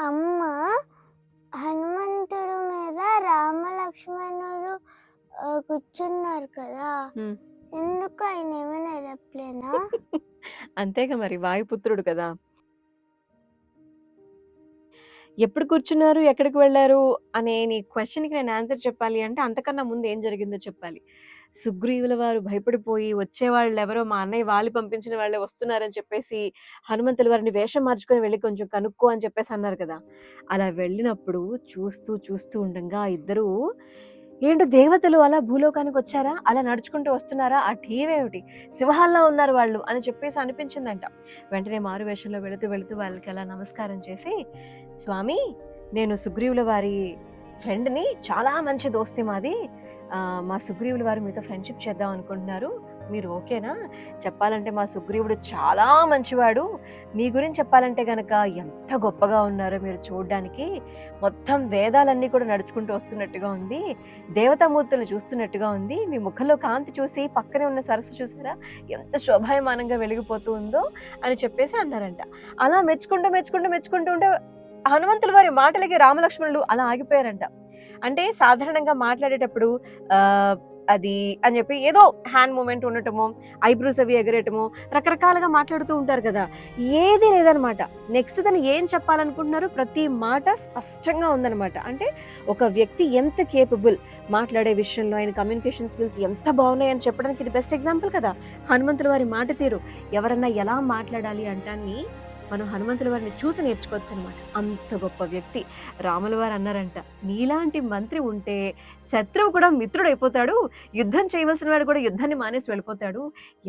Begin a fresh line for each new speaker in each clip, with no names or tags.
అమ్మ హనుమంతుడు మీద రామ లక్ష్మణుడు కూర్చున్నారు కదా!
హ్మ్.
ఎందుకు ఆయన ఏమైనా ఏరోప్లేనా?
అంతేగా మరి వాయుపుత్రుడు కదా! ఎప్పుడు కూర్చున్నారు? ఎక్కడికి వెళ్లారు? అనే నీ క్వెషన్‌కి నేను ఆన్సర్ చెప్పాలి అంటే అంతకన్నా ముందు ఏం జరిగిందో చెప్పాలి. సుగ్రీవుల వారు భయపడిపోయి వచ్చేవాళ్ళెవరో మా అన్నయ్య వాలి పంపించిన వాళ్ళే వస్తున్నారని చెప్పేసి హనుమంతుల వారిని వేషం మార్చుకొని వెళ్లి కొంచెం కనుక్కో అని చెప్పేసి అన్నారు కదా! అలా వెళ్ళినప్పుడు చూస్తూ చూస్తూ ఉండంగా ఇద్దరూ ఏంటి దేవతలు అలా భూలోకానికొచ్చారా? అలా నడుచుకుంటూ వస్తున్నారా? ఆ టీవేమిటి? సింహాల్లా ఉన్నారు వాళ్ళు అని చెప్పేసి అనిపించిందంట. వెంటనే మారు వేషంలో వెళుతూ వెళుతూ వాళ్ళకి అలా నమస్కారం చేసి, స్వామి నేను సుగ్రీవుల వారి ఫ్రెండ్‌ని. చాలా మంచి దోస్తి మాది. మా సుగ్రీవుల వారు మీతో ఫ్రెండ్‌షిప్ చేద్దాం అనుకుంటున్నారు. మీరు ఓకేనా? చెప్పాలంటే మా సుగ్రీవుడు చాలా మంచివాడు. మీ గురించి చెప్పాలంటే గనక ఎంత గొప్పగా ఉన్నారో మీరు చూడ్డానికి. మొత్తం వేదాలన్నీ కూడా నడుచుకుంటూ వస్తున్నట్టుగా ఉంది. దేవతామూర్తుల్ని చూస్తున్నట్టుగా ఉంది. మీ ముఖంలో కాంతి చూసి పక్కనే ఉన్న సరస్సు చూసారా? ఎంత శోభాయమానంగా వెలిగిపోతూ ఉందో అని చెప్పేసి అన్నారంట. అలా మెచ్చుకుంటూ ఉంటే హనుమంతుల వారి మాటలకి రామలక్ష్మణులు అలా ఆగిపోయారంట. అంటే సాధారణంగా మాట్లాడేటప్పుడు అది అని చెప్పి ఏదో హ్యాండ్ మూవ్‌మెంట్ ఉండటమో, ఐబ్రోస్ అవి ఎగరేయటమో, రకరకాలుగా మాట్లాడుతూ ఉంటారు కదా! ఏది లేదనమాట. నెక్స్ట్ తను ఏం చెప్పాలనుకుంటున్నారో ప్రతి మాట స్పష్టంగా ఉందనమాట. అంటే ఒక వ్యక్తి ఎంత కేపబుల్, మాట్లాడే విషయంలో ఆయన కమ్యూనికేషన్ స్కిల్స్ ఎంత బాగున్నాయని చెప్పడానికి ఇది బెస్ట్ ఎగ్జాంపుల్ కదా! హనుమంతుల వారి మాట తీరు. ఎవరన్నా ఎలా మాట్లాడాలి అంటాన్ని మనం హనుమంతుల వారిని చూసి నేర్చుకోవచ్చనమాట. అంత గొప్ప వ్యక్తి. రాముల వారు అన్నారంట, "నీలాంటి మంత్రి ఉంటే శత్రువు కూడా మిత్రుడైపోతాడు. యుద్ధం చేయవలసిన వాడు కూడా యుద్ధాన్ని మానేసి వెళ్ళిపోతాడు.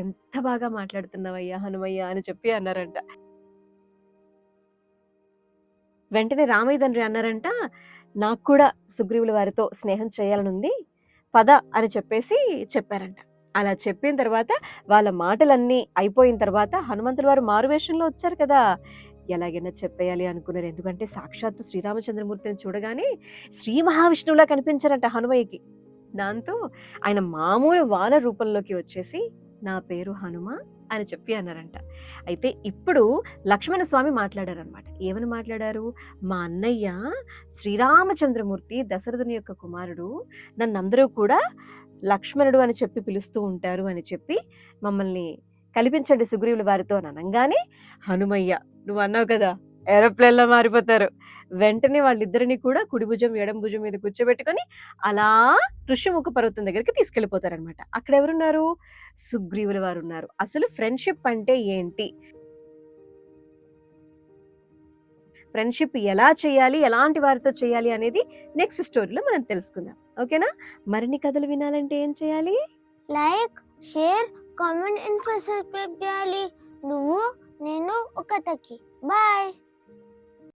ఎంత బాగా మాట్లాడుతున్నావయ్యా హనుమయ్య" అని చెప్పి అన్నారంట. వెంటనే రామయ్య తండ్రి అన్నారంట, "నాకు కూడా సుగ్రీవుల వారితో స్నేహం చేయాలనుంది. పద" అని చెప్పేసి చెప్పారంట. అలా చెప్పిన తర్వాత వాళ్ళ మాటలన్నీ అయిపోయిన తర్వాత హనుమంతుల వారు మారువేషంలో వచ్చారు కదా! ఎలాగైనా చెప్పేయాలి అనుకున్నారు. ఎందుకంటే సాక్షాత్తు శ్రీరామచంద్రమూర్తిని చూడగానే శ్రీ మహావిష్ణువులా కనిపించారంట హనుమయ్యకి. దాంతో ఆయన మామూలు వానర రూపంలోకి వచ్చేసి, "నా పేరు హనుమ" అని చెప్పి అన్నారంట. అయితే ఇప్పుడు లక్ష్మణ స్వామి మాట్లాడారనమాట. ఏమని మాట్లాడారు? "మా అన్నయ్య శ్రీరామచంద్రమూర్తి దశరథుని యొక్క కుమారుడు. నన్నందరూ కూడా లక్ష్మణుడు అని చెప్పి పిలుస్తూ ఉంటారు" అని చెప్పి మమ్మల్ని కల్పించండి సుగ్రీవుల వారితో అని అనంగానే హనుమయ్య నువ్వన్నావు కదా! ఏరోప్లేన్‌లో మారిపోతారు. వెంటనే వాళ్ళిద్దరిని కూడా కుడి భుజం, ఎడమ భుజం మీద కూర్చోబెట్టుకొని అలా ఋష్యముఖ పర్వతం దగ్గరికి తీసుకెళ్ళిపోతారనమాట. అక్కడెవరున్నారు? సుగ్రీవుల వారున్నారు. అసలు ఫ్రెండ్‌షిప్ అంటే ఏంటి? ఫ్రెండ్‌షిప్ ఎలా చేయాలి? ఎలాంటి వారితో చేయాలి? అనేది నెక్స్ట్ స్టోరీలో మనం తెలుసుకుందాం. ఓకేనా? మరిన్ని కథలు వినాలంటే ఏం చేయాలి?
లైక్, షేర్, కామెంట్, సబ్స్క్రైబ్ చేయాలి. నువ్వు, నేను ఒక కథకి. బాయ్.